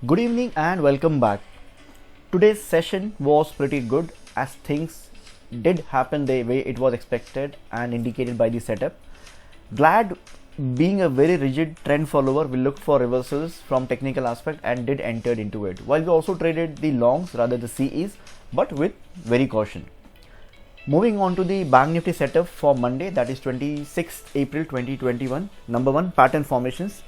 Good evening and welcome back. Today's session was pretty good as things did happen the way it was expected and indicated by the setup. Glad being a very rigid trend follower, we looked for reversals from technical aspect and did enter into it. While we also traded the longs rather the CEs, but with very caution. Moving on to the Bank Nifty setup for Monday, that is 26th April 2021. Number one, pattern formations.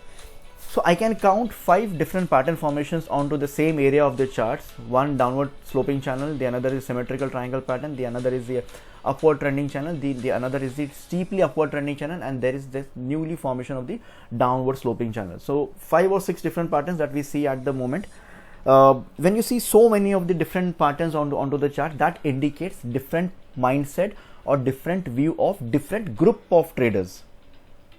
So I can count 5 different pattern formations onto the same area of the charts. One downward sloping channel, the another is symmetrical triangle pattern, the another is the upward trending channel, the another is the steeply upward trending channel, and there is this newly formation of the downward sloping channel. So 5 or 6 different patterns that we see at the moment. When you see so many of the different patterns onto the chart, that indicates different mindset or different view of different group of traders.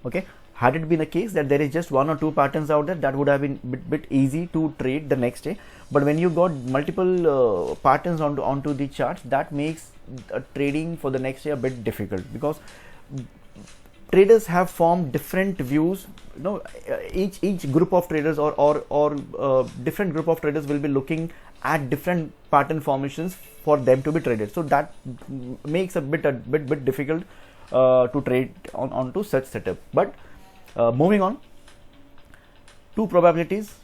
Okay. Had it been a case that there is just 1 or 2 patterns out there, that would have been bit easy to trade the next day. But when you got multiple patterns onto the charts, that makes trading for the next day a bit difficult, because traders have formed different views. You know, each group of traders or different group of traders will be looking at different pattern formations for them to be traded. So that makes a bit difficult to trade onto such setup. But moving on, 2 probabilities,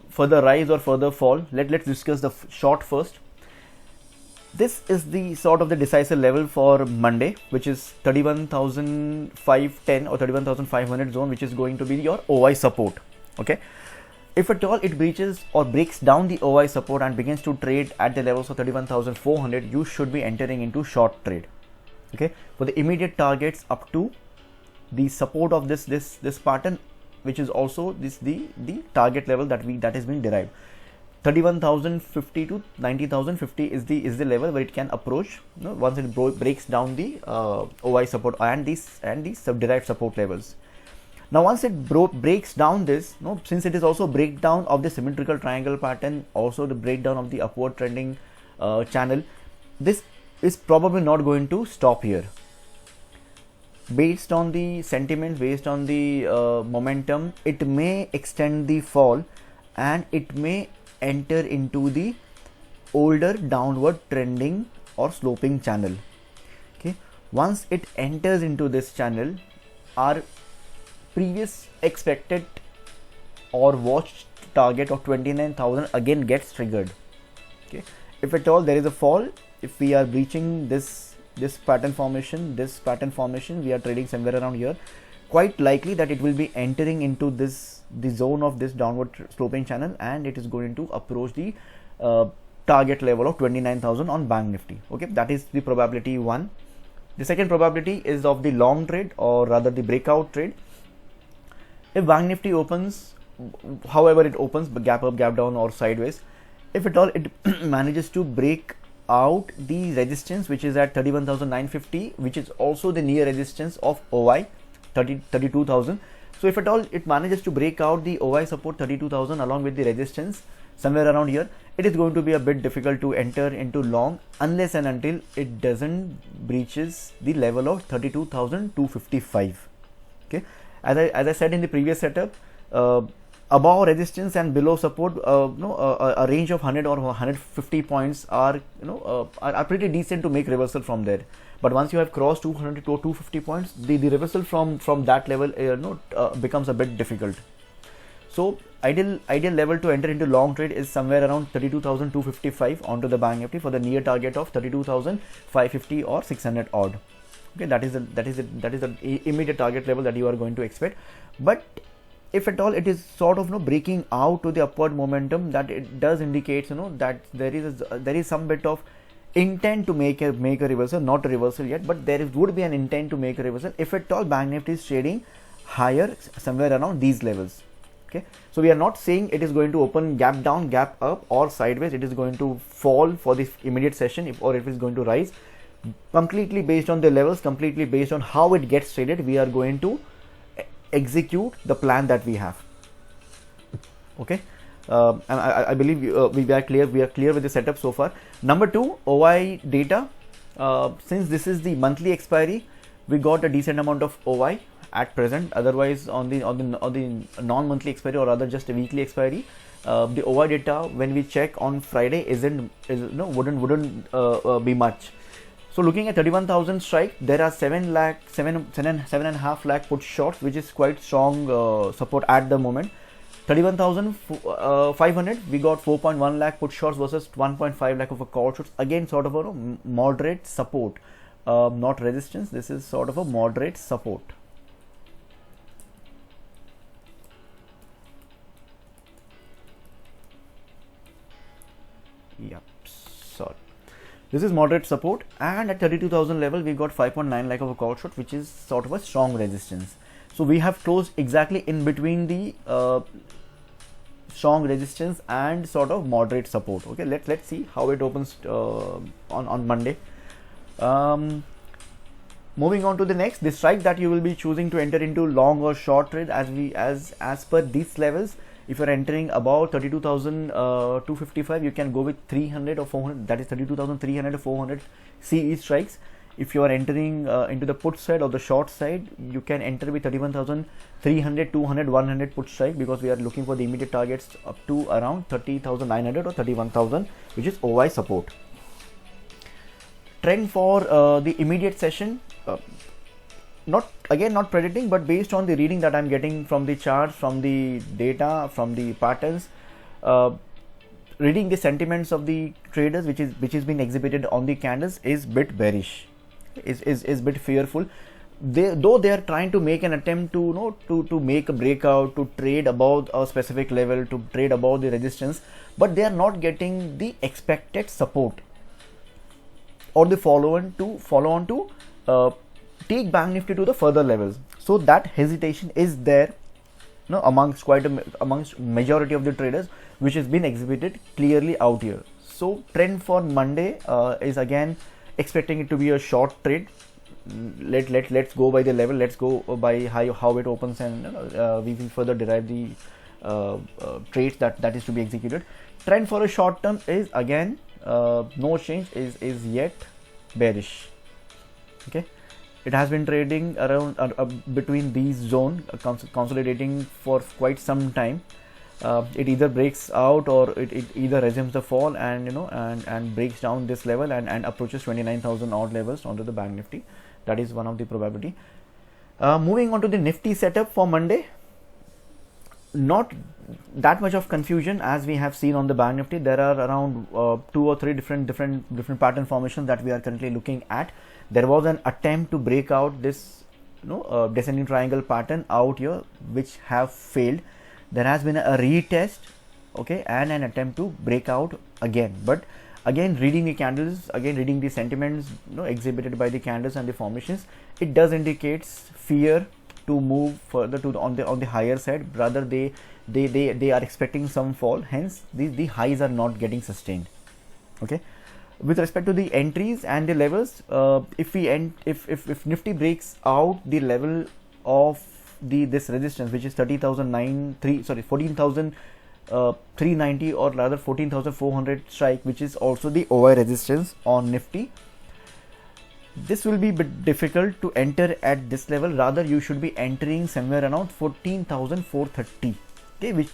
further rise or further fall. Let's discuss the short first. This is the sort of the decisive level for Monday, which is 31,510 or 31,500 zone, which is going to be your OI support. Okay, if at all it breaches or breaks down the OI support and begins to trade at the levels of 31,400, you should be entering into short trade. Okay, for the immediate targets up to the support of this pattern, which is also the target level that has been derived. 31,050 to 90,050 is the level where it can approach, you know, once it breaks down the OI support and these derived support levels. Now once it breaks down this, you know, since it is also breakdown of the symmetrical triangle pattern, also the breakdown of the upward trending channel, this is probably not going to stop here. Based on the sentiment, based on the momentum, it may extend the fall and it may enter into the older downward trending or sloping channel. Okay, once it enters into this channel, our previous expected or watched target of 29,000 again gets triggered. Okay, if at all there is a fall, if we are breaching this pattern formation, we are trading somewhere around here, quite likely that it will be entering into the zone of this downward sloping channel, and it is going to approach the target level of 29,000 on Bank Nifty. Okay, that is the probability 1. The second probability is of the long trade, or rather the breakout trade. If Bank Nifty opens, however it opens, gap up, gap down, or sideways, if at all it manages to break out the resistance, which is at 31,950, which is also the near resistance of OI 32,000. So if at all it manages to break out the OI support 32,000 along with the resistance somewhere around here, it is going to be a bit difficult to enter into long unless and until it doesn't breaches the level of 32,255. Okay, as I said in the previous setup, above resistance and below support, a range of 100 or 150 points are pretty decent to make reversal from there. But once you have crossed 200 to 250 points, the reversal from that level becomes a bit difficult. So ideal level to enter into long trade is somewhere around 32,255 onto the Bank Nifty for the near target of 32,550 or 600 odd. Okay, that is the immediate target level that you are going to expect. But if at all it is sort of breaking out to the upward momentum, that it does indicate that there is some bit of intent to make a reversal, not a reversal yet, but there would be an intent to make a reversal if at all Bank Nifty is trading higher somewhere around these levels. Okay, so we are not saying it is going to open gap down, gap up, or sideways. It is going to fall for this immediate session, or if it is going to rise. Completely based on the levels, completely based on how it gets traded, we are going to execute the plan that we have. Okay, and I believe we are clear with the setup so far. Number 2, OI data. Since this is the monthly expiry, we got a decent amount of OI at present. Otherwise, on the non-monthly expiry, or rather just a weekly expiry, the OI data when we check on Friday wouldn't be much. So looking at 31,000 strike, there are 7.5 lakh put shorts, which is quite strong support at the moment. 31,500, we got 4.1 lakh put shorts versus 1.5 lakh of a call shorts. Again, sort of a moderate support, not resistance. This is sort of a moderate support. Yep, sorry. This is moderate support, and at 32,000 level, we got 5.9 lakh of a call short, which is sort of a strong resistance. So we have closed exactly in between the strong resistance and sort of moderate support. Okay, let's see how it opens on Monday. Moving on to the next, the strike that you will be choosing to enter into long or short trade as per these levels. If you are entering about 32,255, you can go with 300 or 400. That is 32,300 or 400 CE strikes. If you are entering into the put side or the short side, you can enter with 31,300, 200, 100 put strike, because we are looking for the immediate targets up to around 30,900 or 31,000, which is OI support. Trend for the immediate session, not predicting, but based on the reading that I'm getting from the charts, from the data, from the patterns, reading the sentiments of the traders, which is being exhibited on the candles, is bit bearish, is bit fearful. Though they are trying to make an attempt to to make a breakout, to trade above a specific level, to trade above the resistance, but they are not getting the expected support or the follow on to take Bank Nifty to the further levels. So that hesitation is there, amongst majority of the traders, which has been exhibited clearly out here. So trend for Monday is again expecting it to be a short trade. Let's go by the level. Let's go by how it opens, and we will further derive the trades that is to be executed. Trend for a short term is again no change, is yet bearish. Okay, it has been trading around between these zone, consolidating for quite some time. It either breaks out or it either resumes the fall and and breaks down this level and approaches 29,000 odd levels onto the Bank Nifty. That is one of the probability. Moving on to the Nifty setup for Monday, not that much of confusion as we have seen on the Bank Nifty. There are around 2 or 3 different pattern formations that we are currently looking at. There was an attempt to break out this descending triangle pattern out here, which have failed. There has been a retest, okay, and an attempt to break out again. But again, reading the candles, again reading the sentiments exhibited by the candles and the formations, it does indicates fear to move further to on the higher side. Rather, they are expecting some fall. Hence, the highs are not getting sustained. Okay. With respect to the entries and the levels, if Nifty breaks out the level of this resistance, which is 14,390 or rather 14,400 strike, which is also the OI resistance on Nifty, this will be a bit difficult to enter at this level. Rather, you should be entering somewhere around 14,430. Okay, which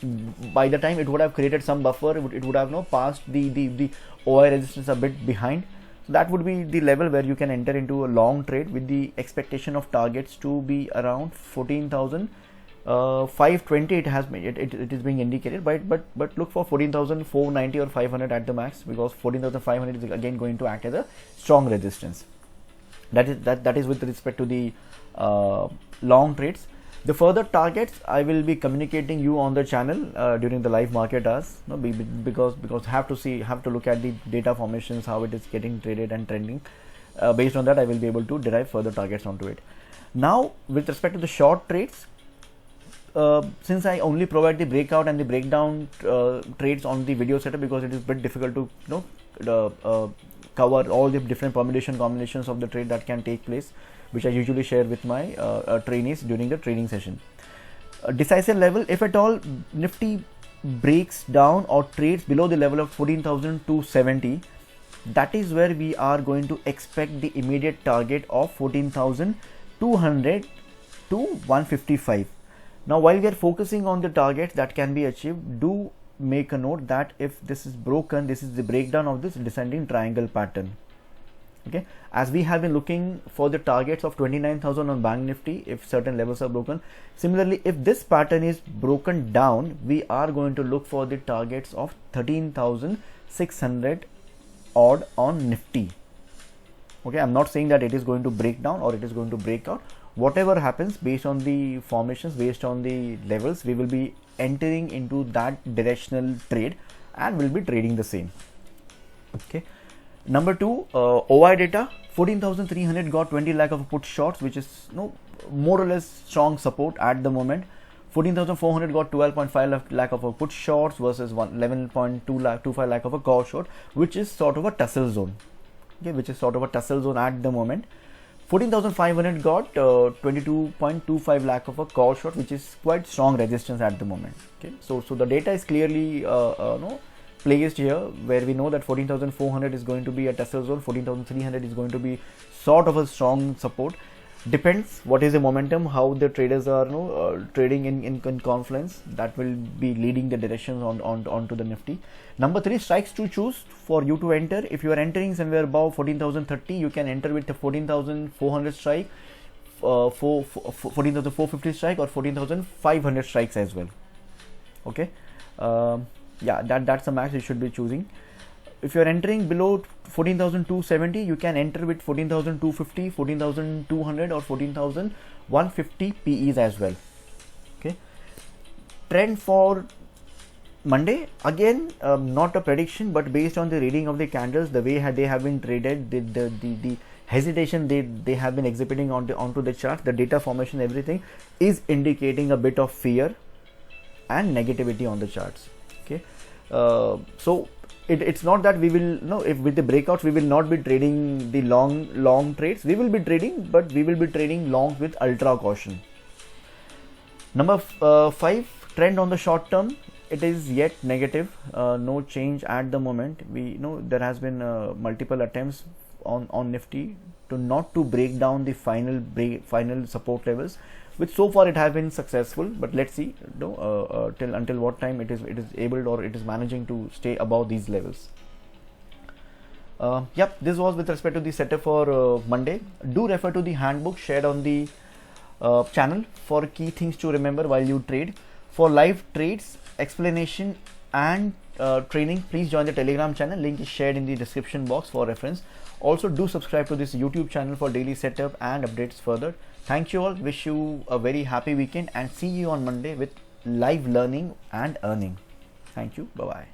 by the time it would have created some buffer, it would have passed the OI resistance a bit behind. So that would be the level where you can enter into a long trade with the expectation of targets to be around 14,520. It is being indicated, but look for 14,490 or 500 at the max, because 14,500 is again going to act as a strong resistance. That is with respect to the long trades. The further targets I will be communicating you on the channel during the live market hours, because have to look at the data formations, how it is getting traded and trending. Based on that, I will be able to derive further targets onto it. Now, with respect to the short trades, since I only provide the breakout and the breakdown trades on the video setup, because it is a bit difficult to cover all the different combinations of the trade that can take place, which I usually share with my trainees during the training session. Decisive level, if at all Nifty breaks down or trades below the level of 14,270, that is where we are going to expect the immediate target of 14,200 to 155. Now while we are focusing on the targets that can be achieved, do make a note that if this is broken, this is the breakdown of this descending triangle pattern. Okay, as we have been looking for the targets of 29,000 on Bank Nifty if certain levels are broken. Similarly, if this pattern is broken down, we are going to look for the targets of 13,600 odd on Nifty. Okay, I'm not saying that it is going to break down or it is going to break out. Whatever happens, based on the formations, based on the levels, we will be entering into that directional trade and will be trading the same. Okay. Number two, OI data, 14,300 got 20 lakh of put shorts, which is more or less strong support at the moment. 14,400 got 12.5 lakh of a put shorts versus 11.25 lakh of a call short, which is sort of a tussle zone. Okay, which is sort of a tussle zone at the moment. 14,500 got 22.25 lakh of a call short, which is quite strong resistance at the moment. Okay, so the data is clearly placed here, where we know that 14,400 is going to be a tussle zone, 14,300 is going to be sort of a strong support. Depends what is the momentum, how the traders are trading in confluence, that will be leading the directions onto the Nifty. Number three, strikes to choose for you to enter. If you are entering somewhere above 14,030, you can enter with the 14,400 strike, 14,450 strike, or 14,500 strikes as well. Okay, yeah, that's a max you should be choosing. If you are entering below 14,270, you can enter with 14,250, 14,200 or 14,150 PEs as well. Okay. Trend for Monday, again, not a prediction, but based on the reading of the candles, the way they have been traded, the hesitation they have been exhibiting onto the chart, the data formation, everything is indicating a bit of fear and negativity on the charts. Okay. So it's not that we will if with the breakouts we will not be trading the long trades. We will be trading, but we will be trading longs with ultra caution. Number 5, trend on the short term, it is yet negative, no change at the moment. We know there has been multiple attempts on Nifty to break down the final support levels, which so far it has been successful, but let's see until what time it is able or it is managing to stay above these levels. Yep, this was with respect to the setup for Monday. Do refer to the handbook shared on the channel for key things to remember while you trade. For live trades, explanation and training, please join the Telegram channel. Link is shared in the description box for reference. Also, do subscribe to this YouTube channel for daily setup and updates further. Thank you all. Wish you a very happy weekend and see you on Monday with live learning and earning. Thank you. Bye-bye.